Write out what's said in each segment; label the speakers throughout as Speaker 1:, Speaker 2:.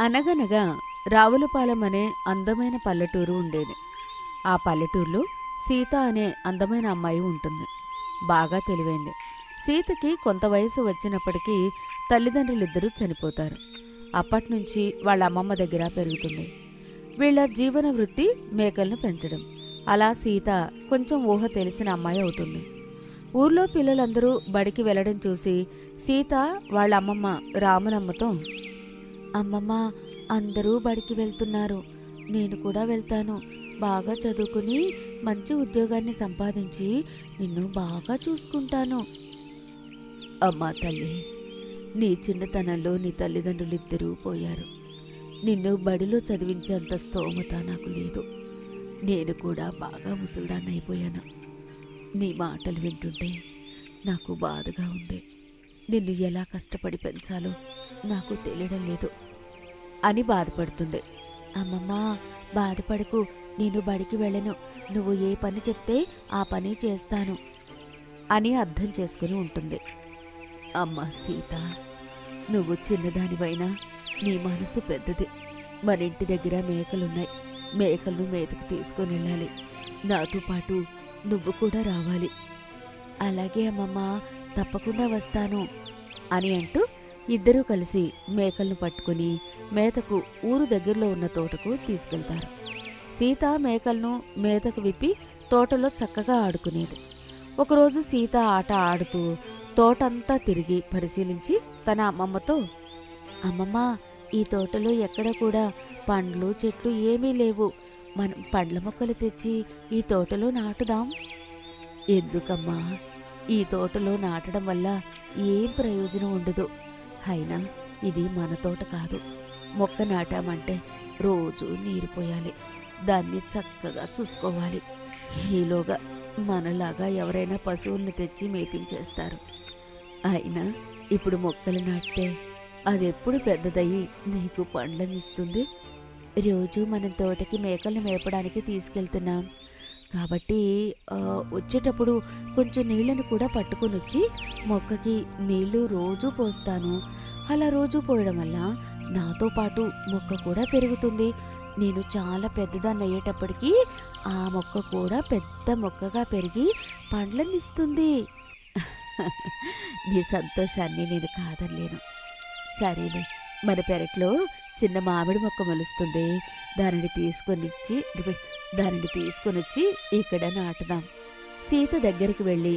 Speaker 1: అనగనగా రావులపాలెం అనే అందమైన పల్లెటూరు ఉండేది. ఆ పల్లెటూరులో సీత అనే అందమైన అమ్మాయి ఉంటుంది. బాగా తెలివైంది. సీతకి కొంత వయసు వచ్చినప్పటికీ తల్లిదండ్రులిద్దరూ చనిపోతారు. అప్పట్నుంచి వాళ్ళ అమ్మమ్మ దగ్గర పెరుగుతుంది. వీళ్ళ జీవన వృత్తి మేకలను పెంచడం. అలా సీత కొంచెం ఊహ తెలిసిన అమ్మాయి అవుతుంది. ఊర్లో పిల్లలందరూ బడికి వెళ్లడం చూసి సీత వాళ్ళ అమ్మమ్మ రాములమ్మతో, అమ్మమ్మ, అందరూ బడికి వెళ్తున్నారు, నేను కూడా వెళ్తాను. బాగా చదువుకుని మంచి ఉద్యోగాన్ని సంపాదించి నిన్ను బాగా చూసుకుంటాను. అమ్మా తల్లి, నీ చిన్నతనంలో నీ తల్లిదండ్రులిద్దరూ పోయారు. నిన్ను బడిలో చదివించేంత స్తోమత నాకు లేదు. నేను కూడా బాగా ముసల్దాన్ని అయిపోయాను. నీ మాటలు వింటుంటే నాకు బాధగా ఉంది. నిన్ను ఎలా కష్టపడి పెంచాలో నాకు తెలియడం లేదు అని బాధపడుతుంది. అమ్మమ్మ, బాధపడకు, నేను బడికి వెళ్ళను. నువ్వు ఏ పని చెప్తే ఆ పని చేస్తాను అని అర్థం చేసుకుని ఉంటుంది. అమ్మ సీత, నువ్వు చిన్నదానివైనా నీ మనసు పెద్దది. మరింటి దగ్గర మేకలున్నాయి. మేకలను మేతకు తీసుకుని వెళ్ళాలి. నాతో పాటు నువ్వు కూడా రావాలి. అలాగే అమ్మమ్మ, తప్పకుండా వస్తాను అని అంటూ ఇద్దరూ కలిసి మేకలను పట్టుకుని మేతకు ఊరు దగ్గరలో ఉన్న తోటకు తీసుకెళ్తారు. సీత మేకలను మేతకు విప్పి తోటలో చక్కగా ఆడుకునేది. ఒకరోజు సీత ఆట ఆడుతూ తోటంతా తిరిగి పరిశీలించి తన అమ్మమ్మతో, అమ్మమ్మ, ఈ తోటలో ఎక్కడ కూడా పండ్లు చెట్లు ఏమీ లేవు. మనం పండ్ల మొక్కలు తెచ్చి ఈ తోటలో నాటుదాం. ఎందుకమ్మా? ఈ తోటలో నాటడం వల్ల ఏం ప్రయోజనం ఉండదు. అయినా ఇది మన తోట కాదు. మొక్క నాటామంటే రోజు నీరు పోయాలి, దాన్ని చక్కగా చూసుకోవాలి. ఈలోగా మనలాగా ఎవరైనా పశువుల్ని తెచ్చి మేపించేస్తారు. అయినా ఇప్పుడు మొక్కలు నాటితే అదెప్పుడు పెద్దదయ్యి నీకు పండ్లనిస్తుంది? రోజు మనం తోటకి మేకల్ని మేపడానికి తీసుకెళ్తున్నాం కాబట్టి వచ్చేటప్పుడు కొంచెం నీళ్లను కూడా పట్టుకొని వచ్చి మొక్కకి నీళ్లు రోజూ పోస్తాను. అలా రోజు పోయడం వల్ల నాతో పాటు మొక్క కూడా పెరుగుతుంది. నేను చాలా పెద్దదాన్ని అయ్యేటప్పటికీ ఆ మొక్క కూడా పెద్ద మొక్కగా పెరిగి పండ్లనిస్తుంది. నీ సంతోషాన్ని నేను కాదనలేను. సరేలే, మన పెరట్లో చిన్న మామిడి మొక్క మొలుస్తుంది. దానిని తీసుకొని వచ్చి ఇక్కడ నాటుదాం. సీత దగ్గరికి వెళ్ళి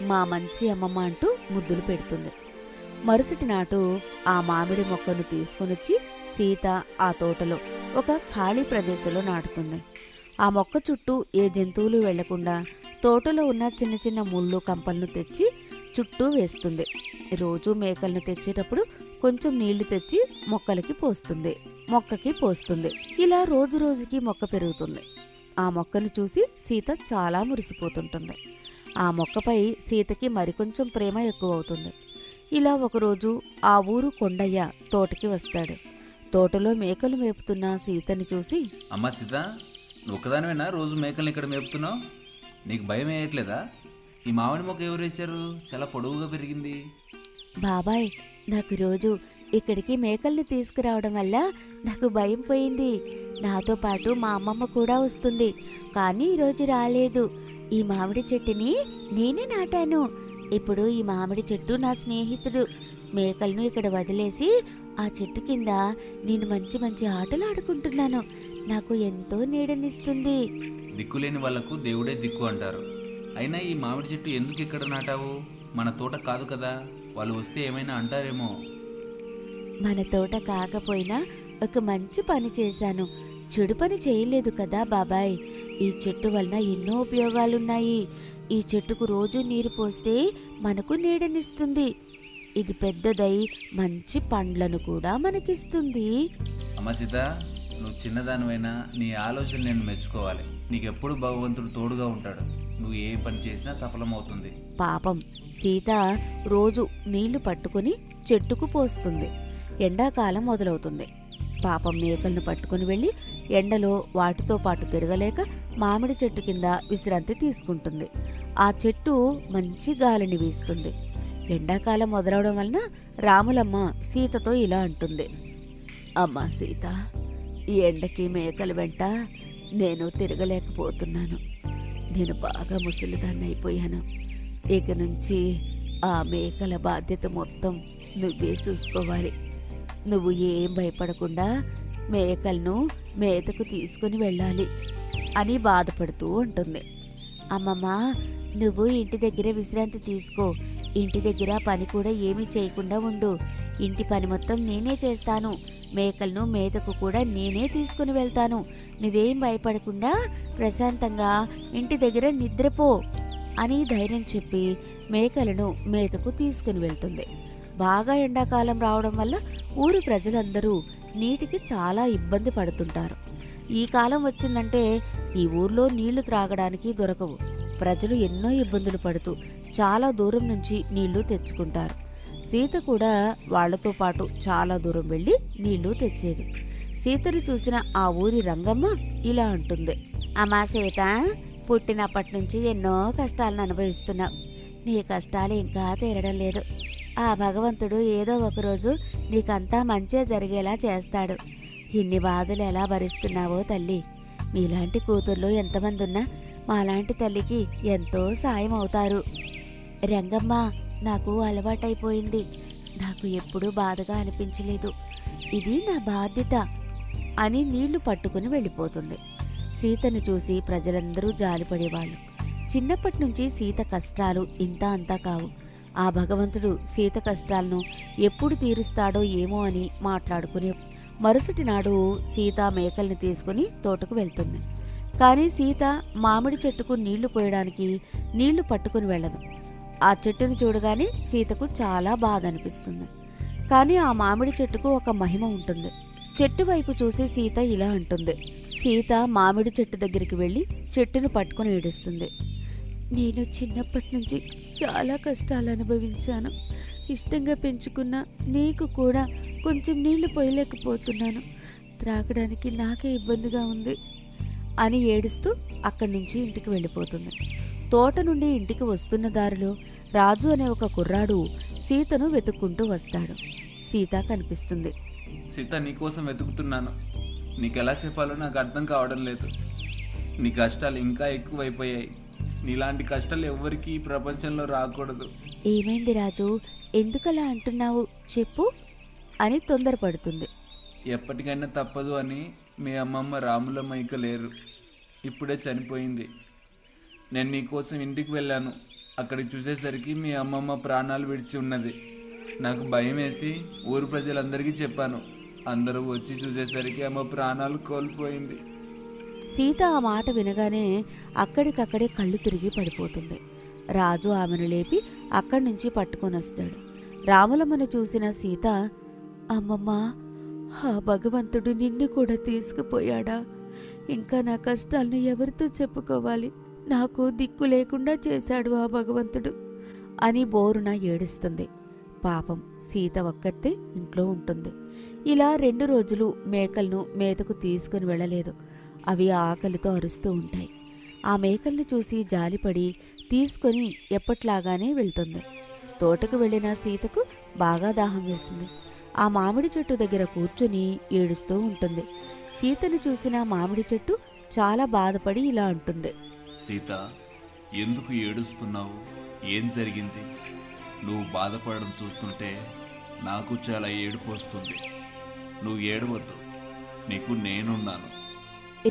Speaker 1: మా మంచి అమ్మమ్మ అంటూ ముద్దులు పెడుతుంది. మరుసటి నాటు ఆ మామిడి మొక్కను తీసుకొనొచ్చి సీత ఆ తోటలో ఒక ఖాళీ ప్రదేశంలో నాటుతుంది. ఆ మొక్క చుట్టూ ఏ జంతువులు వెళ్లకుండా తోటలో ఉన్న చిన్న చిన్న ముళ్ళు కంపలను తెచ్చి చుట్టూ వేస్తుంది. రోజు మేకలను తెచ్చేటప్పుడు కొంచెం నీళ్లు తెచ్చి మొక్కకి పోస్తుంది. ఇలా రోజు రోజుకి మొక్క పెరుగుతుంది. ఆ మొక్కను చూసి సీత చాలా మురిసిపోతుంటుంది. ఆ మొక్కపై సీతకి మరికొంచెం ప్రేమ ఎక్కువవుతుంది. ఇలా ఒకరోజు ఆ ఊరు కొండయ్య తోటకి వస్తాడు. తోటలో మేకలు మేపుతున్న సీతని చూసి,
Speaker 2: అమ్మా సీత, నువ్వు ఒక్కదానివేనా రోజు మేకల్ని ఇక్కడ మేపుతున్నావు? నీకు భయం వేయట్లేదా? ఈ మామిడి మొక్క ఎవరు వేశారు? చాలా పొడవుగా పెరిగింది.
Speaker 1: బాబాయ్, నాకు రోజు ఇక్కడికి మేకల్ని తీసుకురావడం వల్ల నాకు భయం పోయింది. నాతో పాటు మా అమ్మమ్మ కూడా వస్తుంది, కానీ ఈరోజు రాలేదు. ఈ మామిడి చెట్టుని నేనే నాటాను. ఇప్పుడు ఈ మామిడి చెట్టు నా స్నేహితుడు. మేకలను ఇక్కడ వదిలేసి ఆ చెట్టు కింద నేను మంచి మంచి ఆటలు ఆడుకుంటున్నాను. నాకు ఎంతో నీడనిస్తుంది.
Speaker 2: దిక్కులేని వాళ్లకు దేవుడే దిక్కు అంటారు. అయినా ఈ మామిడి చెట్టు ఎందుకు ఇక్కడ నాటావు? మన తోట కాదు కదా. వాళ్ళు వస్తే ఏమైనా అంటారేమో.
Speaker 1: మన తోట కాకపోయినా ఒక మంచి పని చేశాను. చెడు పని చేయలేదు కదా బాబాయ్. ఈ చెట్టు వలన ఎన్నో ఉపయోగాలున్నాయి. ఈ చెట్టుకు రోజు నీరు పోస్తే మనకు నీడనిస్తుంది. ఇది పెద్దదై మంచి పండ్లను కూడా మనకిస్తుంది.
Speaker 2: అమ్మ సీత, నువ్వు చిన్నదానివైనా నీ ఆలోచన నేను మెచ్చుకోవాలి. నీకెప్పుడు భగవంతుడు తోడుగా ఉంటాడు. నువ్వు ఏ పని చేసినా సఫలమవుతుంది.
Speaker 1: పాపం సీత రోజు నీళ్లు పట్టుకుని చెట్టుకు పోస్తుంది. ఎండాకాలం మొదలవుతుంది. పాపం మేకలను పట్టుకుని వెళ్ళి ఎండలో వాటితో పాటు తిరగలేక మామిడి చెట్టు కింద విశ్రాంతి తీసుకుంటుంది. ఆ చెట్టు మంచి గాలిని వీస్తుంది. ఎండాకాలం మొదలవడం వలన రాములమ్మ సీతతో ఇలా అంటుంది, అమ్మా సీత, ఈ ఎండకి మేకల వెంట నేను తిరగలేకపోతున్నాను. నేను బాగా ముసలిదాన్ని అయిపోయాను. ఇక నుంచి ఆ మేకల బాధ్యత మొత్తం నువ్వే చూసుకోవాలి. నువ్వు ఏం భయపడకుండా మేకలను మేతకు తీసుకుని వెళ్ళాలి అని బాధపడుతూ ఉంటుంది. అమ్మమ్మ, నువ్వు ఇంటి దగ్గర విశ్రాంతి తీసుకో. ఇంటి దగ్గర పని కూడా ఏమీ చేయకుండా ఉండు. ఇంటి పని మొత్తం నేనే చేస్తాను. మేకలను మేతకు కూడా నేనే తీసుకుని వెళ్తాను. నువ్వేం భయపడకుండా ప్రశాంతంగా ఇంటి దగ్గర నిద్రపో అని ధైర్యం చెప్పి మేకలను మేతకు తీసుకుని వెళ్తుంది. బాగా ఎండాకాలం రావడం వల్ల ఊరు ప్రజలందరూ నీటికి చాలా ఇబ్బంది పడుతుంటారు. ఈ కాలం వచ్చిందంటే ఈ ఊర్లో నీళ్లు త్రాగడానికి దొరకవు. ప్రజలు ఎన్నో ఇబ్బందులు పడుతూ చాలా దూరం నుంచి నీళ్లు తెచ్చుకుంటారు. సీత కూడా వాళ్లతో పాటు చాలా దూరం వెళ్ళి నీళ్లు తెచ్చేది. సీతను చూసిన ఆ ఊరి రంగమ్మ ఇలా అంటుంది. అమ్మా సీత, పుట్టినప్పటి నుంచి ఎన్నో కష్టాలను అనుభవిస్తున్నావు. నీ కష్టాలు ఇంకా తీరడం లేదు. ఆ భగవంతుడు ఏదో ఒకరోజు నీకంతా మంచే జరిగేలా చేస్తాడు. ఇన్ని బాధలు ఎలా భరిస్తున్నావో తల్లి. మీలాంటి కూతుర్లు ఎంతమంది ఉన్నా మాలాంటి తల్లికి ఎంతో సాయం అవుతారు. రంగమ్మ, నాకు అలవాటైపోయింది. నాకు ఎప్పుడూ బాధగా అనిపించలేదు. ఇది నా బాధ్యత అని నీళ్లు పట్టుకుని వెళ్ళిపోతుంది. సీతను చూసి ప్రజలందరూ జాలిపడేవాళ్ళు. చిన్నప్పటి నుంచి సీత కష్టాలు ఇంత అంతా కావు. ఆ భగవంతుడు సీత కష్టాలను ఎప్పుడు తీరుస్తాడో ఏమో అని మాట్లాడుకునే. మరుసటి నాడు సీత మేకల్ని తీసుకుని తోటకు వెళ్తుంది. కానీ సీత మామిడి చెట్టుకు నీళ్లు పోయడానికి నీళ్లు పట్టుకుని వెళ్ళదు. ఆ చెట్టును చూడగానే సీతకు చాలా బాధ అనిపిస్తుంది. కానీ ఆ మామిడి చెట్టుకు ఒక మహిమ ఉంటుంది. చెట్టు వైపు చూసి సీత ఇలా అంటుంది. సీత మామిడి చెట్టు దగ్గరికి వెళ్ళి చెట్టును పట్టుకుని ఏడుస్తుంది. నేను చిన్నప్పటి నుంచి చాలా కష్టాలు అనుభవించాను. ఇష్టంగా పెంచుకున్న నీకు కూడా కొంచెం నీళ్లు పోయలేకపోతున్నాను. త్రాగడానికి నాకే ఇబ్బందిగా ఉంది అని ఏడుస్తూ అక్కడి నుంచి ఇంటికి వెళ్ళిపోతుంది. తోట నుండి ఇంటికి వస్తున్న దారిలో రాజు అనే ఒక కుర్రాడు సీతను వెతుక్కుంటూ వస్తాడు. సీత కనిపిస్తుంది.
Speaker 2: సీత, నీకోసం వెతుకుతున్నాను. నీకెలా చెప్పాలో నాకు అర్థం కావడం లేదు. నీ కష్టాలు ఇంకా ఎక్కువైపోయాయి. నీలాంటి కష్టాలు ఎవ్వరికీ ఈ ప్రపంచంలో రాకూడదు.
Speaker 1: ఏమైంది రాజు, ఎందుకలా అంటున్నావు చెప్పు అని తొందరపడుతుంది.
Speaker 2: ఎప్పటికైనా తప్పదు అని మీ అమ్మమ్మ రాములమ్మ ఇక లేరు. ఇప్పుడే చనిపోయింది. నేను నీకోసం ఇంటికి వెళ్ళాను. అక్కడికి చూసేసరికి మీ అమ్మమ్మ ప్రాణాలు విడిచి ఉన్నది. నాకు భయం వేసి ఊరు ప్రజలందరికీ చెప్పాను. అందరూ వచ్చి చూసేసరికి అమ్మ ప్రాణాలు కోల్పోయింది.
Speaker 1: సీత ఆ మాట వినగానే అక్కడికక్కడే కళ్ళు తిరిగి పడిపోతుంది. రాజు ఆమెను లేపి అక్కడి నుంచి పట్టుకొని వస్తాడు. రాములమ్మను చూసిన సీత, అమ్మమ్మ, ఆ భగవంతుడు నిన్ను కూడా తీసుకుపోయాడా? ఇంకా నా కష్టాలను ఎవరితో చెప్పుకోవాలి? నాకు దిక్కు లేకుండా చేశాడు ఆ భగవంతుడు అని బోరున ఏడుస్తుంది. పాపం సీత ఒక్కతే ఇంట్లో ఉంటుంది. ఇలా 2 రోజులు మేకలను మేతకు తీసుకుని వెళ్ళలేదు. అవి ఆకలితో అరుస్తూ ఉంటాయి. ఆ మేకల్ని చూసి జాలిపడి తీసుకొని ఎప్పట్లాగానే వెళ్తుంది. తోటకు వెళ్ళిన సీతకు బాగా దాహం వేసింది. ఆ మామిడి చెట్టు దగ్గర కూర్చుని ఏడుస్తూ ఉంటుంది. సీతను చూసిన మామిడి చెట్టు చాలా బాధపడి ఇలా అంటుంది.
Speaker 2: సీత, ఎందుకు ఏడుస్తున్నావు? ఏం జరిగింది? నువ్వు బాధపడడం చూస్తుంటే నాకు చాలా ఏడుపు వస్తుంది. నువ్వు ఏడవద్దు, నీకు నేనున్నాను.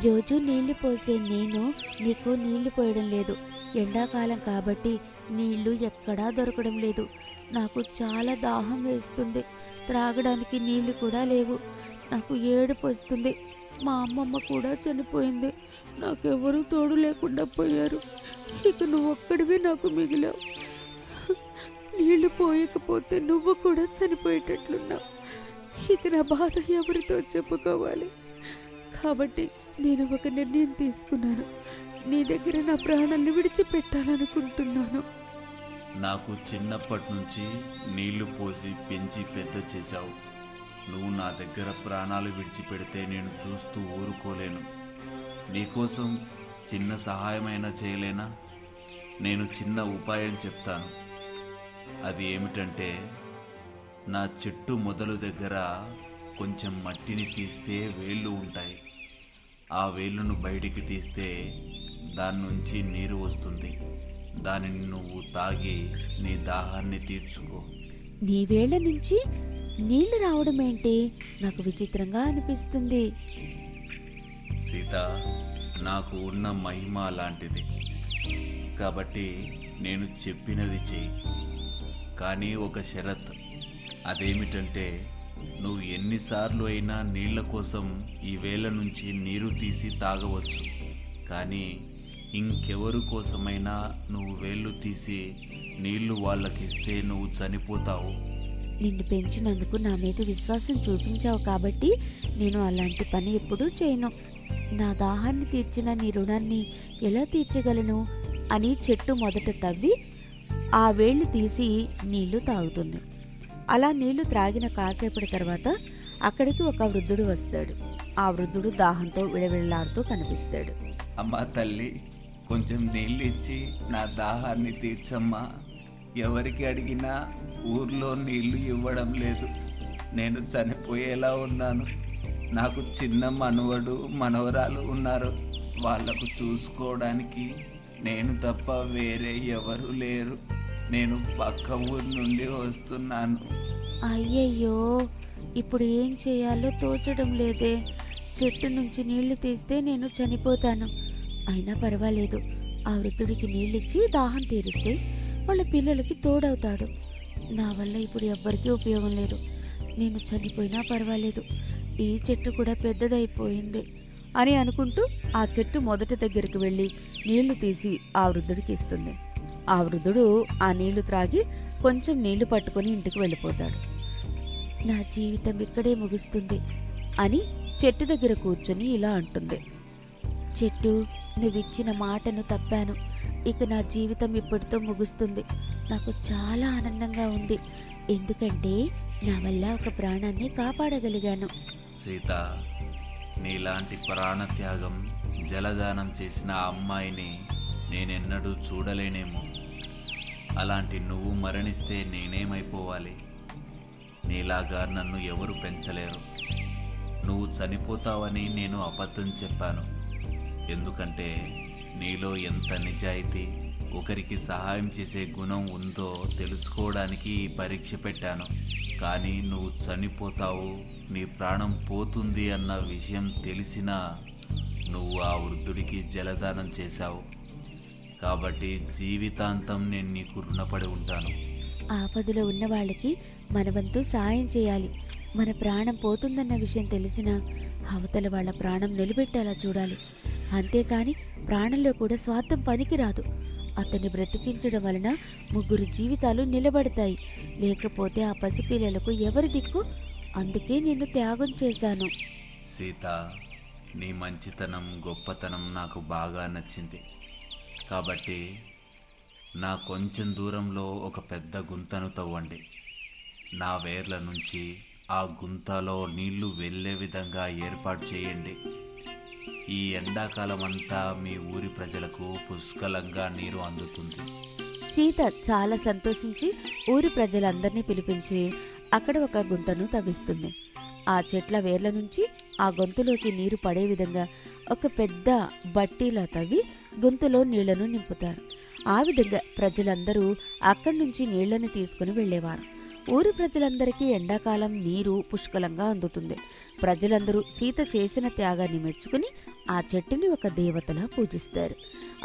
Speaker 1: రోజు నీళ్లు పోసే నేను నీకు నీళ్లు పోయడం లేదు. ఎండాకాలం కాబట్టి నీళ్లు ఎక్కడా దొరకడం లేదు. నాకు చాలా దాహం వేస్తుంది. త్రాగడానికి నీళ్లు కూడా లేవు. నాకు ఏడుపు వస్తుంది. మా అమ్మమ్మ కూడా చనిపోయింది. నాకెవరూ తోడు లేకుండా పోయారు. ఇక నువ్వు ఒక్కడివి నాకు మిగిలావు. నీళ్లు పోయకపోతే నువ్వు కూడా చనిపోయేటట్లున్నావు. ఇక నా బాధ ఎవరితో చెప్పుకోవాలి? కాబట్టి నేను ఒక నిర్ణయం తీసుకున్నాను. నీ దగ్గర నా ప్రాణాలను విడిచిపెట్టాలనుకుంటున్నాను.
Speaker 2: నాకు చిన్నప్పటి నుంచి నీళ్లు పోసి పెంచి పెద్ద చేశావు. నువ్వు నా దగ్గర ప్రాణాలు విడిచిపెడితే నేను చూస్తూ ఊరుకోలేను. నీకోసం చిన్న సహాయమైనా చేయలేనా? నేను చిన్న ఉపాయం చెప్తాను. అది ఏమిటంటే, నా చెట్టు మొదలు దగ్గర కొంచెం మట్టిని తీస్తే వేళ్ళు ఉంటాయి. ఆ వేళ్ళను బయటికి తీస్తే దాని నుంచి నీరు వస్తుంది. దానిని నువ్వు తాగి నీ దాహాన్ని తీర్చుకో.
Speaker 1: నీ వేళ్ల నుంచి నీళ్లు రావడం ఏంటి? నాకు విచిత్రంగా అనిపిస్తుంది.
Speaker 2: సీత, నాకు ఉన్న మహిమ అలాంటిది కాబట్టి నేను చెప్పినది చెయ్యి. కానీ ఒక షరత్. అదేమిటంటే నువ్వు ఎన్నిసార్లు అయినా నీళ్ల కోసం ఈ వేళ నుంచి నీరు తీసి తాగవచ్చు. కానీ ఇంకెవరి కోసమైనా నువ్వు వేళ్ళు తీసి నీళ్లు వాళ్ళకిస్తే నువ్వు చనిపోతావు.
Speaker 1: నిన్ను పెంచినందుకు నా మీద విశ్వాసం చూపించావు కాబట్టి నేను అలాంటి పని ఎప్పుడూ చేయను. నా దాహాన్ని తీర్చిన నీ రుణాన్ని ఎలా తీర్చగలను అని చెట్టు మొదట తవ్వి ఆ వేళ్లు తీసి నీళ్లు తాగుతుంది. అలా నీళ్లు త్రాగిన కాసేపటి తర్వాత అక్కడికి ఒక వృద్ధుడు వస్తాడు. ఆ వృద్ధుడు దాహంతో విడవిడలాడుతూ కనిపిస్తాడు.
Speaker 2: అమ్మా తల్లి, కొంచెం నీళ్ళు ఇచ్చి నా దాహాన్ని తీర్చమ్మా. ఎవరికి అడిగినా ఊర్లో నీళ్లు ఇవ్వడం లేదు. నేను చనిపోయేలా ఉన్నాను. నాకు చిన్న మనవడు మనవరాలు ఉన్నారు. వాళ్లకు చూసుకోవడానికి నేను తప్ప వేరే ఎవరు లేరు. నేను పక్క ఊరు నుండి వస్తున్నాను.
Speaker 1: అయ్యయ్యో, ఇప్పుడు ఏం చేయాలో తోచడం లేదే. చెట్టు నుంచి నీళ్లు తీస్తే నేను చనిపోతాను. అయినా పర్వాలేదు, ఆ వృద్ధుడికి నీళ్ళిచ్చి దాహం తీరిస్తే వాళ్ళ పిల్లలకి తోడవుతాడు. నా వల్ల ఇప్పుడు ఎవ్వరికీ ఉపయోగం లేదు. నేను చనిపోయినా పర్వాలేదు, ఈ చెట్టు కూడా పెద్దదైపోయింది అని అనుకుంటూ ఆ చెట్టు మొదటి దగ్గరికి వెళ్ళి నీళ్లు తీసి ఆ వృద్ధుడికి ఇస్తుంది. ఆ వృద్ధుడు ఆ నీళ్లు త్రాగి కొంచెం నీళ్లు పట్టుకుని ఇంటికి వెళ్ళిపోతాడు. నా జీవితం ఇక్కడే ముగుస్తుంది అని చెట్టు దగ్గర కూర్చొని ఇలా అంటుంది. చెట్టు, నువ్విచ్చిన మాటను తప్పాను. ఇక నా జీవితం ఇప్పటితో ముగుస్తుంది. నాకు చాలా ఆనందంగా ఉంది, ఎందుకంటే నా వల్ల ఒక ప్రాణాన్ని కాపాడగలిగాను.
Speaker 2: సీత, నీలాంటి ప్రాణత్యాగం, జలదానం చేసిన అమ్మాయిని నేనెన్నడూ చూడలేనేమో. అలాంటి నువ్వు మరణిస్తే నేనేమైపోవాలి? నీలాగా నన్ను ఎవరు పెంచలేరు. నువ్వు చనిపోతావని నేను అబద్ధం చెప్పాను. ఎందుకంటే నీలో ఎంత నిజాయితీ, ఒకరికి సహాయం చేసే గుణం ఉందో తెలుసుకోవడానికి ఈ పరీక్ష పెట్టాను. కానీ నువ్వు చనిపోతావు, నీ ప్రాణం పోతుంది అన్న విషయం తెలిసినా నువ్వు ఆ వృద్ధుడికి జలదానం చేశావు. కాబట్టి జీవితాంతం నేను నీకు రుణపడి ఉంటాను.
Speaker 1: ఆపదలో ఉన్న వాళ్ళకి మన వంతు సాయం చేయాలి. మన ప్రాణం పోతుందన్న విషయం తెలిసినా అవతల వాళ్ళ ప్రాణం నిలబెట్టేలా చూడాలి. అంతేకాని ప్రాణంలో కూడా స్వార్థం పనికిరాదు. అతన్ని బ్రతికించడం వలన 3 జీవితాలు నిలబడతాయి. లేకపోతే ఆ పసిపిల్లలకు ఎవరి దిక్కు? అందుకే నేను త్యాగం చేశాను.
Speaker 2: సీత, నీ మంచితనం, గొప్పతనం నాకు బాగా నచ్చింది. కాబట్టి నా కొంచెం దూరంలో ఒక పెద్ద గుంతను తవ్వండి. నా వేర్ల నుంచి ఆ గుంతలో నీళ్లు వెళ్ళే విధంగా ఏర్పాటు చేయండి. ఈ ఎండాకాలం అంతా మీ ఊరి ప్రజలకు పుష్కలంగా నీరు అందుతుంది.
Speaker 1: సీత చాలా సంతోషించి ఊరి ప్రజలందరినీ పిలిపించి అక్కడ ఒక గుంతను తవ్విస్తుంది. ఆ చెట్ల వేర్ల నుంచి ఆ గొంతులోకి నీరు పడే విధంగా ఒక పెద్ద బట్టీలా తవ్వి గొంతులో నీళ్లను నింపుతారు. ఆ విధంగా ప్రజలందరూ అక్కడి నుంచి నీళ్లను తీసుకుని వెళ్లేవారు. ఊరి ప్రజలందరికీ ఎండాకాలం నీరు పుష్కలంగా అందుతుంది. ప్రజలందరూ సీత చేసిన త్యాగాన్ని మెచ్చుకుని ఆ చెట్టుని ఒక దేవతలా పూజిస్తారు.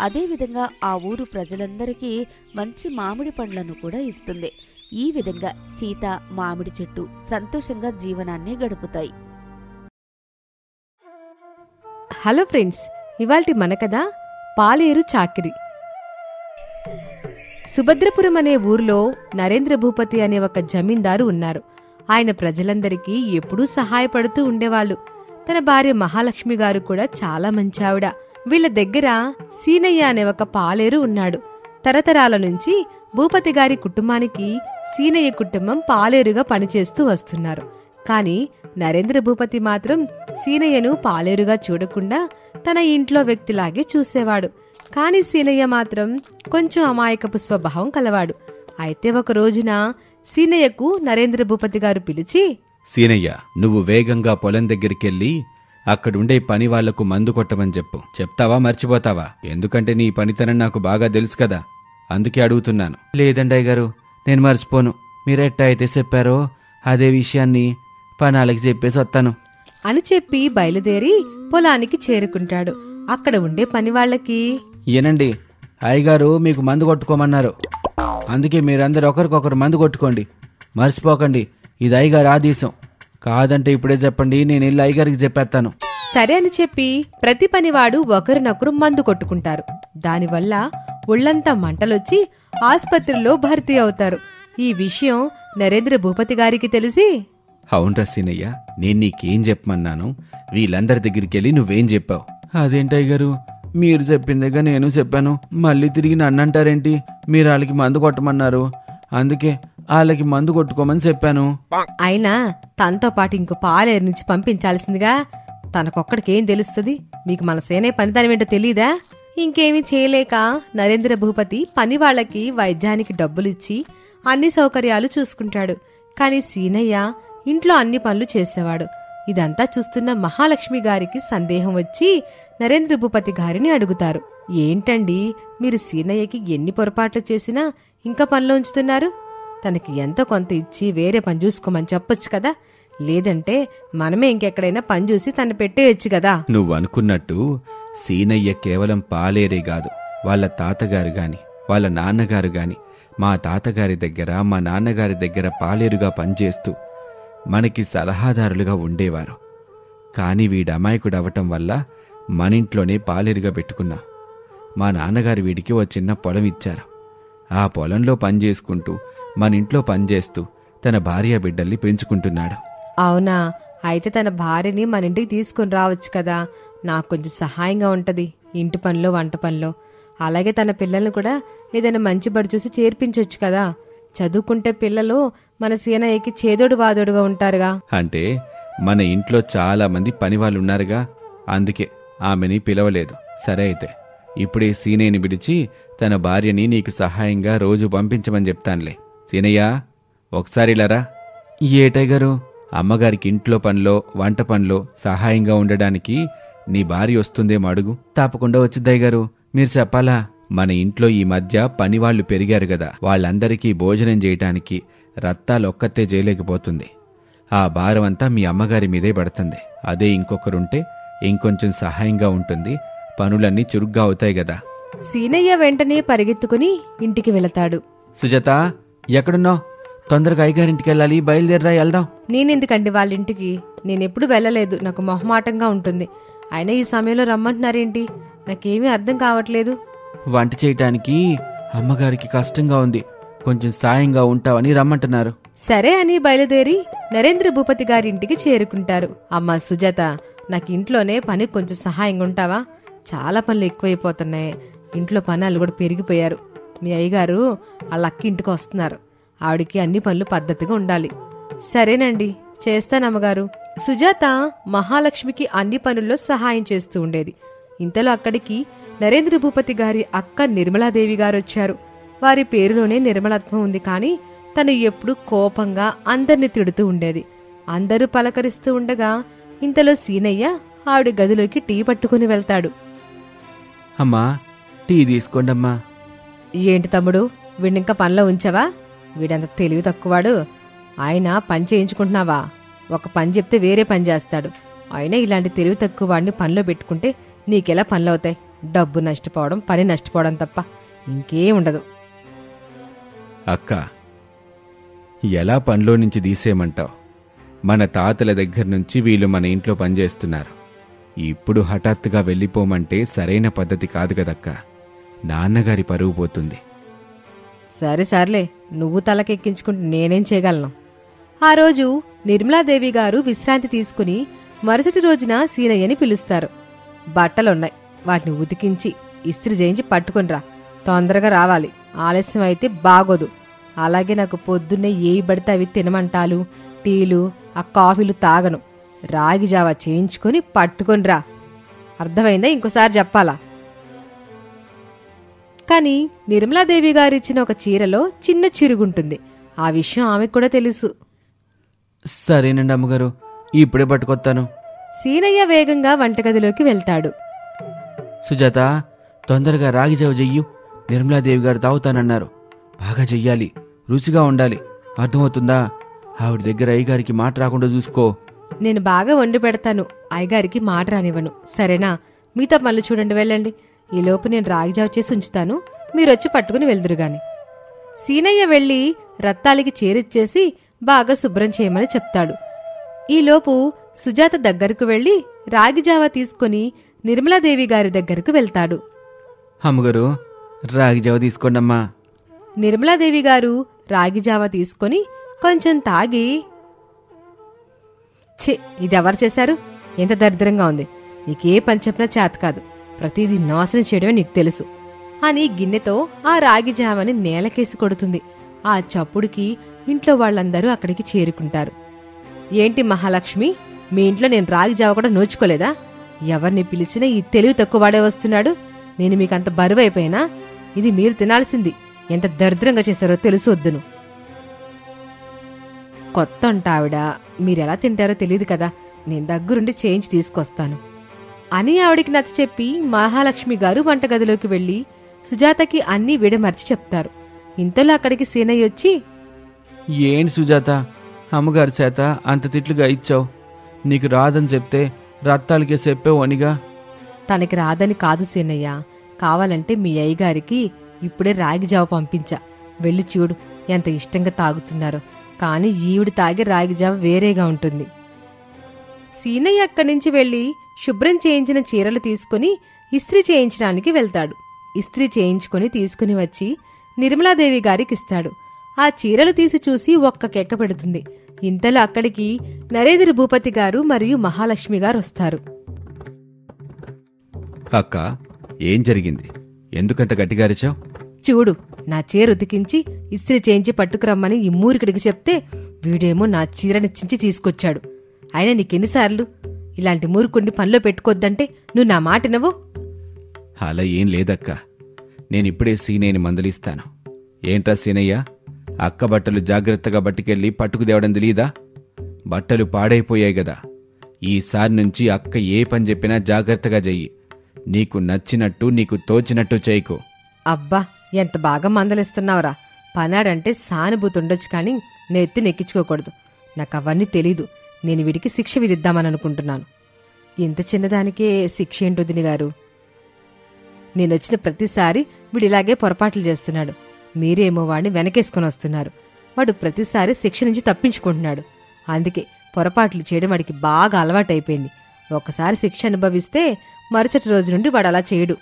Speaker 1: అదేవిధంగా ఆ ఊరు ప్రజలందరికీ మంచి మామిడి పండ్లను కూడా ఇస్తుంది. ఈ విధంగా సీత, మామిడి చెట్టు సంతోషంగా జీవనాన్ని గడుపుతాయి.
Speaker 3: హలో ఫ్రెండ్స్, ఇవాల్టి మన కథ పాలేరు చాకిరి. సుభద్రపురం అనే ఊర్లో నరేంద్ర భూపతి అనే ఒక జమీందారు ఉన్నారు. ఆయన ప్రజలందరికీ ఎప్పుడూ సహాయపడుతూ ఉండేవాళ్లు. తన భార్య మహాలక్ష్మి గారు కూడా చాలా మంచి ఆవిడ. వీళ్ల దగ్గర సీనయ్య అనే ఒక పాలేరు ఉన్నాడు. తరతరాల నుంచి భూపతి గారి కుటుంబానికి సీనయ్య కుటుంబం పాలేరుగా పనిచేస్తూ వస్తున్నారు. కాని నరేంద్ర భూపతి మాత్రం సీనయ్యను పాలేరుగా చూడకుండా తన ఇంట్లో వ్యక్తిలాగే చూసేవాడు. కాని సీనయ్య మాత్రం కొంచెం అమాయకపు స్వభావం కలవాడు. అయితే ఒక రోజున సీనయ్యకు నరేంద్ర భూపతి గారు పిలిచి,
Speaker 4: సీనయ్య, నువ్వు వేగంగా పొలం దగ్గరికెళ్ళి అక్కడుండే పని వాళ్లకు మందు కొట్టమని చెప్పు. చెప్తావా మర్చిపోతావా? ఎందుకంటే నీ పనితనం నాకు బాగా తెలుసు కదా, అందుకే అడుగుతున్నాను. లేదండి అయ్యగారు, నేను మర్చిపోను. మీరెట్టా అయితే చెప్పారో అదే విషయాన్ని పనాలకి చెప్పేసి వస్తాను
Speaker 3: అని చెప్పి బయలుదేరి పొలానికి చేరుకుంటాడు. అక్కడ ఉండే పనివాళ్లకి,
Speaker 4: ఏనండి, అయ్యగారు మీకు మందు కొట్టుకోమన్నారు. అందుకే మీరందరూ ఒకరికొకరు మందు కొట్టుకోండి, మర్చిపోకండి. ఇది అయ్యగారు ఆదేశం. కాదంటే ఇప్పుడే చెప్పండి, నేను వెళ్ళి అయ్యగారికి చెప్పేస్తాను.
Speaker 3: సరే అని చెప్పి ప్రతి పనివాడు ఒకరినొకరు మందు కొట్టుకుంటారు. దానివల్ల ఒళ్లంతా మంటలొచ్చి ఆస్పత్రిలో భర్తీ అవుతారు. ఈ విషయం నరేంద్ర భూపతి గారికి తెలిసి,
Speaker 4: అవునరా సీనయ్య, నేను నీకేం చెప్పమన్నాను? వీళ్ళందరి దగ్గరికెళ్ళి నువ్వేం చెప్పావు? అదేంటయ్యగారు, మీరు చెప్పిందిగా నేను చెప్పాను, మళ్ళీ తిరిగి నన్నంటారేంటి? మీరు వాళ్ళకి మందు కొట్టమన్నారు, అందుకే వాళ్ళకి మందు కొట్టుకోమని చెప్పాను.
Speaker 3: అయినా తనతో పాటు ఇంకో పాలేరు నుంచి పంపించాల్సిందిగా. తనకొక్కడికేం తెలుస్తుంది? మీకు మన సేనే పనితనమేంటో తెలీదా? ఇంకేమీ చేయలేక నరేంద్ర భూపతి పనివాళ్లకి వైద్యానికి డబ్బులిచ్చి అన్ని సౌకర్యాలు చూసుకుంటాడు. కాని సీనయ్య ఇంట్లో అన్ని పనులు చేసేవాడు. ఇదంతా చూస్తున్న మహాలక్ష్మి గారికి సందేహం వచ్చి నరేంద్ర భూపతి గారిని అడుగుతారు. ఏంటండి, మీరు సీనయ్యకి ఎన్ని పొరపాట్లు చేసినా ఇంకా పనిలో ఉంచుతున్నారు? తనకి ఎంతో కొంత ఇచ్చి వేరే పని చూసుకోమని చెప్పొచ్చు కదా, లేదంటే మనమే ఇంకెక్కడైనా పని చూసి తను పెట్టేయచ్చు కదా.
Speaker 4: నువ్వు అనుకున్నట్టు సీనయ్య కేవలం పాలేరే కాదు, వాళ్ళ తాతగారు గాని వాళ్ళ నాన్నగారు గాని మా తాతగారి దగ్గర మా నాన్నగారి దగ్గర పాలేరుగా పనిచేస్తూ మనకి సలహాదారులుగా ఉండేవారు. కాని వీడి అమాయకుడవటం వల్ల మనింట్లోనే పాలేరుగా పెట్టుకున్నాం. మా నాన్నగారు వీడికి ఓ చిన్న పొలం ఇచ్చారు. ఆ పొలంలో పనిచేసుకుంటూ మనింట్లో పనిచేస్తూ తన భార్య బిడ్డల్ని పెంచుకుంటున్నాడు.
Speaker 3: అవునా? అయితే తన భార్యని మన ఇంటికి తీసుకుని రావచ్చు కదా, నాకు కొంచెం సహాయంగా ఉంటది ఇంటి పనిలో వంట పనిలో. అలాగే తన పిల్లల్ని కూడా ఏదైనా మంచి బడి చూసి చేర్పించొచ్చు కదా. చదువుకుంటే పిల్లలు మన సీనయ్యకి చేదోడు వాదోడుగా ఉంటారుగా.
Speaker 4: అంటే మన ఇంట్లో చాలా మంది పనివాళ్ళున్నారుగా, అందుకే ఆమెని పిలవలేదు. సరే అయితే ఇప్పుడే సీనయ్యని పిలిచి తన భార్యని నీకు సహాయంగా రోజు పంపించమని చెప్తానులే. సీనయ్య, ఒకసారి ఇలారా. ఏటయ్యగారు? అమ్మగారికి ఇంట్లో పనిలో వంట పనిలో సహాయంగా ఉండడానికి నీ భార్య వస్తుందేమో అడుగు. తప్పకుండా వచ్చిద్దయ్య గారు, మీరు చెప్పాలా? మన ఇంట్లో ఈ మధ్య పనివాళ్లు పెరిగారు గదా, వాళ్ళందరికీ భోజనం చేయటానికి రత్తాలొక్కతే చేయలేకపోతుంది. ఆ భారం అంతా మీ అమ్మగారి మీదే పడుతుంది. అదే ఇంకొకరుంటే ఇంకొంచెం సహాయంగా ఉంటుంది, పనులన్నీ చురుగ్గా అవుతాయి గదా.
Speaker 3: సీనయ్య వెంటనే పరిగెత్తుకుని ఇంటికి వెళతాడు.
Speaker 4: సుజాత, ఎక్కడున్నావు? తొందరగా అయ్యగారింటికి వెళ్ళాలి, బయలుదేరరా, వెళ్దాం.
Speaker 3: నేనెందుకండి వాళ్ళింటికి? నేనెప్పుడు వెళ్ళలేదు, నాకు మొహమాటంగా ఉంటుంది. అయినా ఈ సమయంలో రమ్మంటున్నారేంటి? నాకేమీ అర్థం కావట్లేదు.
Speaker 4: వంట చేయటానికి అమ్మగారికి కష్టంగా ఉంది, కొంచెం సాయంగా ఉంటావని రమ్మంటున్నారు.
Speaker 3: సరే అని బయలుదేరి నరేంద్ర భూపతి గారింటికి చేరుకుంటారు. అమ్మా సుజాత, నాకు ఇంట్లోనే పని కొంచెం సహాయంగా ఉంటావా? చాలా పనులు ఎక్కువైపోతున్నాయి, ఇంట్లో పనులు కూడా పెరిగిపోయారు. మీ అయ్యగారు వాళ్ళ అక్క ఇంటికి వస్తున్నారు, ఆవిడికి అన్ని పనులు పద్ధతిగా ఉండాలి. సరేనండి, చేస్తానమ్మగారు. సుజాత మహాలక్ష్మికి అన్ని పనుల్లో సహాయం చేస్తూ ఉండేది. ఇంతలో అక్కడికి నరేంద్ర భూపతి గారి అక్క నిర్మలాదేవి గారొచ్చారు. వారి పేరులోనే నిర్మలత్వం ఉంది, కాని తను ఎప్పుడూ కోపంగా అందర్నీ తిడుతూ ఉండేది. అందరూ పలకరిస్తూ ఉండగా ఇంతలో సీనయ్య ఆవిడ గదిలోకి టీ పట్టుకుని వెళ్తాడు.
Speaker 4: అమ్మా, టీ తీసుకోండమ్మా.
Speaker 3: ఏంటి తమ్ముడు, వీడింకా పనిలో ఉంచావా? వీడంత తెలివి తక్కువాడు. ఆయన పని చేయించుకుంటున్నావా? ఒక పని చెప్తే వేరే పని చేస్తాడు. అయినా ఇలాంటి తెలివి తక్కువ వాడిని పనిలో పెట్టుకుంటే నీకెలా పనులవుతాయి? డబ్బు నష్టపోవడం, పని నష్టపోవడం తప్ప ఇంకేం ఉండదు.
Speaker 4: అక్క, ఎలా పనిలో నుంచి తీసేయమంటావు? మన తాతల దగ్గర నుంచి వీళ్ళు మన ఇంట్లో పనిచేస్తున్నారు. ఇప్పుడు హఠాత్తుగా వెళ్ళిపోమంటే సరైన పద్ధతి కాదు కదక్క. నాన్నగారి పరువు పోతుంది.
Speaker 3: సరే సర్లే, నువ్వు తలకెక్కించుకుంటే నేనేం చేయగలను? ఆ రోజు నిర్మలాదేవి గారు విశ్రాంతి తీసుకుని మరుసటి రోజున సీనయ్యని పిలుస్తారు. బట్టలున్నాయి, వాటిని ఉతికించి ఇస్త్రీ చేయించి పట్టుకునిరా. తొందరగా రావాలి, ఆలస్యం అయితే బాగోదు. అలాగే నాకు పొద్దున్నే ఏవి పడితే అవి తినమంటాలు, టీలు, ఆ కాఫీలు తాగను. రాగి జావా చేయించుకొని పట్టుకొనిరా. అర్థమైందా? ఇంకోసారి చెప్పాలా? కాని నిర్మలాదేవి గారిచ్చిన ఒక చీరలో చిన్న చిరుగుంటుంది. ఆ విషయం ఆమెకు కూడా తెలుసు.
Speaker 4: సరేనండి అమ్మగారు, ఇప్పుడే పట్టుకొస్తాను.
Speaker 3: సీనయ్య వేగంగా వంటగదిలోకి వెళ్తాడు.
Speaker 4: సుజాత, తొందరగా రాగిజావ చెయ్యు. నిర్మలాదేవి గారు తాగుతానన్నారు. బాగా చెయ్యాలి, రుచిగా ఉండాలి. అర్థమవుతుందా? ఆవిడ దగ్గర అయ్యగారికి మాట రాకుండా చూసుకో.
Speaker 3: నేను బాగా వండి పెడతాను, అయ్యగారికి మాట రానివ్వను. సరేనా? మిగతా పనులు చూడండి, వెళ్ళండి. ఈలోపు నేను రాగిజావ చేసి ఉంచుతాను, మీరొచ్చి పట్టుకుని వెళ్దురుగాని. సీనయ్య వెళ్లి రత్తాలికి చేరిచ్చేసి బాగా శుభ్రం చేయమని చెప్తాడు. ఈలోపు సుజాత దగ్గరకు వెళ్లి రాగిజావ తీసుకుని నిర్మలాదేవి గారి దగ్గరకు వెళ్తాడు.
Speaker 4: అమ్మగారు, రాగిజావ తీసుకోండమ్మా.
Speaker 3: నిర్మలాదేవి గారు రాగిజావ తీసుకొని కొంచెం తాగి, ఛీ, ఇదెవరు చేశారు? ఎంత దరిద్రంగా ఉంది. నీకే పని చెప్పినా చేత కాదు, ప్రతిదీ నాశనం చేయడమే నీకు తెలుసు అని గిన్నెతో ఆ రాగిజావని నేలకేసి కొడుతుంది. ఆ చప్పుడుకి ఇంట్లో వాళ్ళందరూ అక్కడికి చేరుకుంటారు. ఏంటి మహాలక్ష్మి, మీ ఇంట్లో నేను రాగిజావ కూడా నోచుకోలేదా? ఎవరిని పిలిచినా ఈ తెలివి తక్కువవాడే వస్తున్నాడు. నేను మీకంత బరువైపోయినా ఇది మీరు తినాల్సింది. ఎంత దరిద్రంగా చేశారో తెలుసు వద్దును. కొత్త అంటావిడ, మీరెలా తింటారో తెలియదు కదా, నేను దగ్గరుండి చేయించి తీసుకొస్తాను అని ఆవిడికి నచ్చ చెప్పి మహాలక్ష్మి గారు వంటగదిలోకి వెళ్లి సుజాతకి అన్నీ విడమర్చి చెప్తారు. ఇంతలో అక్కడికి సీనయ్య వచ్చి,
Speaker 4: ఏంటి సుజాత, అమ్మగారి చేత అంత తిట్లుగా ఇచ్చావు? నీకు రాదని చెప్తే రత్తాలకే చెప్పావు అనిగా.
Speaker 3: తనకి రాదని కాదు సీనయ్య, కావాలంటే మీ అయ్యగారికి ఇప్పుడే రాగిజావ పంపించా, వెళ్ళి చూడు ఎంత ఇష్టంగా తాగుతున్నారో. కాని ఈవిడ తాగే రాగిజావ వేరేగా ఉంటుంది. సీనయ్య అక్కడి నుంచి వెళ్లి శుభ్రం చేయించిన చీరలు తీసుకుని ఇస్త్రీ చేయించడానికి వెళ్తాడు. ఇస్త్రీ చేయించుకుని తీసుకుని వచ్చి నిర్మలాదేవి గారికిస్తాడు. ఆ చీరలు తీసి చూసి ఒక్క కెక్క పెడుతుంది. ఇంతలో అక్కడికి నరేంద్ర భూపతి గారు మరియు మహాలక్ష్మి గారు వస్తారు.
Speaker 4: అక్క, ఏం జరిగింది? ఎందుకంత గట్టిగా అరిచావు?
Speaker 3: చూడు, నా చీర ఉతికించి ఇస్త్రీ చేయించి పట్టుకురమ్మని ఈ మూరికిడికి చెప్తే వీడేమో నా చీరని చించి తీసుకొచ్చాడు. అయినా నీకెన్నిసార్లు ఇలాంటి మూరుకుండి పనిలో పెట్టుకోద్దంటే నువ్వు నా మాటినవు?
Speaker 4: అలా ఏం లేదక్క, నేనిప్పుడే సీనయ్యని మందలిస్తాను. ఏంట్రా సీనయ్య, అక్క బట్టలు జాగ్రత్తగా బట్టుకెళ్ళి పట్టుకుదేవడం తెలీదా? బట్టలు పాడైపోయాయి గదా. ఈసారి నుంచి అక్క ఏ పని చెప్పినా జాగ్రత్తగా చెయ్యి. నీకు నచ్చినట్టు, నీకు తోచినట్టు చేయకు.
Speaker 3: అబ్బా, ఎంత బాగా మందలిస్తున్నావురా. పనాడంటే సానుభూతి ఉండొచ్చు కాని నెత్తి నెక్కించుకోకూడదు. నాకవన్నీ తెలీదు. నేను వీడికి శిక్ష విధిద్దామని అనుకుంటున్నాను. ఇంత చిన్నదానికే శిక్ష ఏంటొదిని గారు? నేనొచ్చిన ప్రతిసారి వీడిలాగే పొరపాట్లు చేస్తున్నాడు. మీరేమో వాడిని వెనకేసుకుని వస్తున్నారు. వాడు ప్రతిసారి శిక్ష నుంచి తప్పించుకుంటున్నాడు. అందుకే పొరపాట్లు చేయడం వాడికి బాగా అలవాటైపోయింది. ఒకసారి శిక్ష అనుభవిస్తే మరుసటి రోజు నుండి వాడు అలా చేయడు.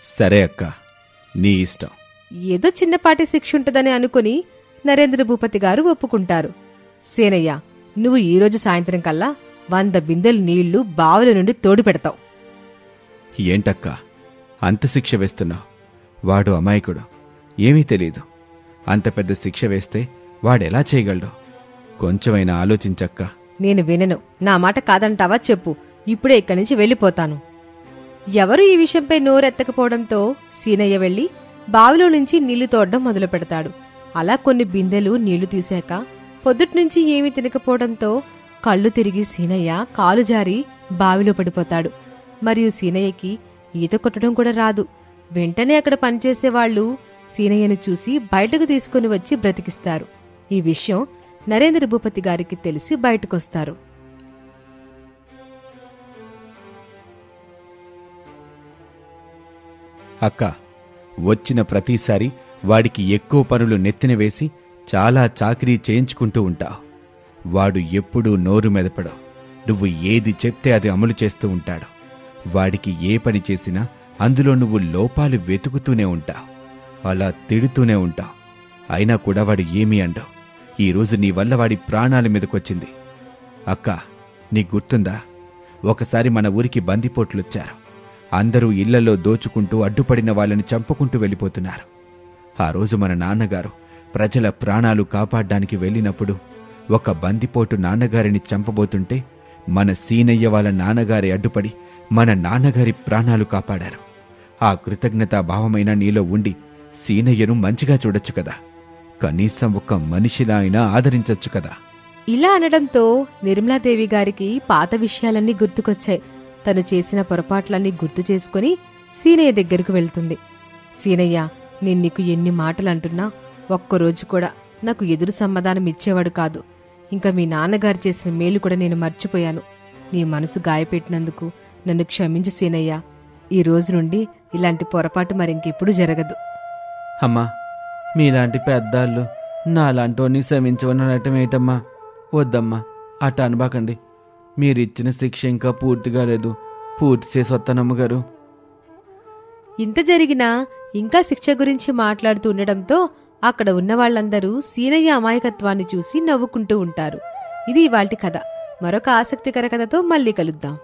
Speaker 4: సరే అక్క, నీ ఇష్టం.
Speaker 3: ఏదో చిన్నపాటి శిక్ష ఉంటుందని అనుకుని నరేంద్ర భూపతి గారు ఒప్పుకుంటారు. సేనయ్య, నువ్వు ఈరోజు సాయంత్రం కల్లా 100 బిందెలు నీళ్లు బావుల నుండి తోడు పెడతావు.
Speaker 4: ఏంటక్క అంత శిక్ష వేస్తున్నావు? వాడు అమాయకుడు, ఏమీ తెలీదు. అంత పెద్ద శిక్ష వేస్తే వాడెలా చేయగలడు? కొంచెమైనా ఆలోచించక్క.
Speaker 3: నేను వినను. నా మాట కాదంటావా చెప్పు, ఇప్పుడే ఇక్కడి నుంచి వెళ్ళిపోతాను. ఎవరు ఈ విషయంపై నోరెత్తకపోవడంతో సీనయ్య వెళ్లి బావిలో నుంచి నీళ్లు తోడడం మొదలు పెడతాడు. అలా కొన్ని బిందెలు నీళ్లు తీశాక పొద్దుట్నుంచి ఏమీ తినకపోవడంతో కళ్ళు తిరిగి సీనయ్య కాలు జారి బావిలో పడిపోతాడు. మరియు సీనయ్యకి ఈత కొట్టడం కూడా రాదు. వెంటనే అక్కడ పనిచేసేవాళ్లు సీనయ్యని చూసి బయటకు తీసుకుని వచ్చి బ్రతికిస్తారు. ఈ విషయం నరేంద్ర భూపతి గారికి తెలిసి బయటకొస్తారు.
Speaker 4: అక్క, వచ్చిన ప్రతిసారి వాడికి ఎక్కువ పనులు నెత్తిన వేసి చాలా చాకరీ చేయించుకుంటూ ఉంటావు. వాడు ఎప్పుడూ నోరు మెదపడు. నువ్వు ఏది చెప్తే అది అమలు చేస్తూ ఉంటాడు. వాడికి ఏ పని చేసినా అందులో నువ్వు లోపాలు వెతుకుతూనే ఉంటావు. అలా తిడుతూనే ఉంటావు. అయినా కూడా వాడు ఏమీ అండవు. ఈరోజు నీ వల్ల వాడి ప్రాణాల మీదకొచ్చింది. అక్క, నీకు గుర్తుందా? ఒకసారి మన ఊరికి బందిపోట్లొచ్చారు. అందరూ ఇళ్లలో దోచుకుంటూ అడ్డుపడిన వాళ్ళని చంపుకుంటూ వెళ్ళిపోతున్నారు. ఆ రోజు మన నాన్నగారు ప్రజల ప్రాణాలు కాపాడ్డానికి వెళ్ళినప్పుడు ఒక బందిపోటు నాన్నగారిని చంపబోతుంటే మన సీనయ్య వాళ్ళ నాన్నగారి అడ్డుపడి మన నాన్నగారి ప్రాణాలు కాపాడారు. ఆ కృతజ్ఞతాభావమైన నీలో ఉండి సీనయ్యను మంచిగా చూడొచ్చు కదా. కనీసం ఒక మనిషిలా అయినా ఆదరించొచ్చు కదా.
Speaker 3: ఇలా అనడంతో నిర్మలాదేవి గారికి పాత విషయాలన్నీ గుర్తుకొచ్చాయి. తను చేసిన పొరపాట్లన్నీ గుర్తు చేసుకుని సీనయ్య దగ్గరకు వెళ్తుంది. సీనయ్య, నేను నీకు ఎన్ని మాటలు అంటున్నా ఒక్కరోజు కూడా నాకు ఎదురు సమాధానం ఇచ్చేవాడు కాదు. ఇంకా మీ నాన్నగారు చేసిన మేలు కూడా నేను మర్చిపోయాను. నీ మనసు గాయపెట్టినందుకు నన్ను క్షమించు సీనయ్య. ఈ రోజు నుండి ఇలాంటి పొరపాటు మరింకెప్పుడు జరగదు.
Speaker 4: అమ్మా, మీలాంటి పెద్దాళ్ళు నాలాంటోని క్షమించవనటం ఏటమ్మా? వద్దమ్మా, అట అనబాకండి. మీరిచ్చిన శిక్ష ఇంకా పూర్తిగా లేదు. పూర్తి చేసి వస్తానమ్మగారు.
Speaker 3: ఇంత జరిగినా ఇంకా శిక్ష గురించి మాట్లాడుతూ ఉండడంతో అక్కడ ఉన్న వాళ్ళందరూ సీనయ్య అమాయకత్వాన్ని చూసి నవ్వుకుంటూ ఉంటారు. ఇది ఇవాల్టి కథ. మరొక ఆసక్తికర కథతో మళ్ళీ కలుద్దాం.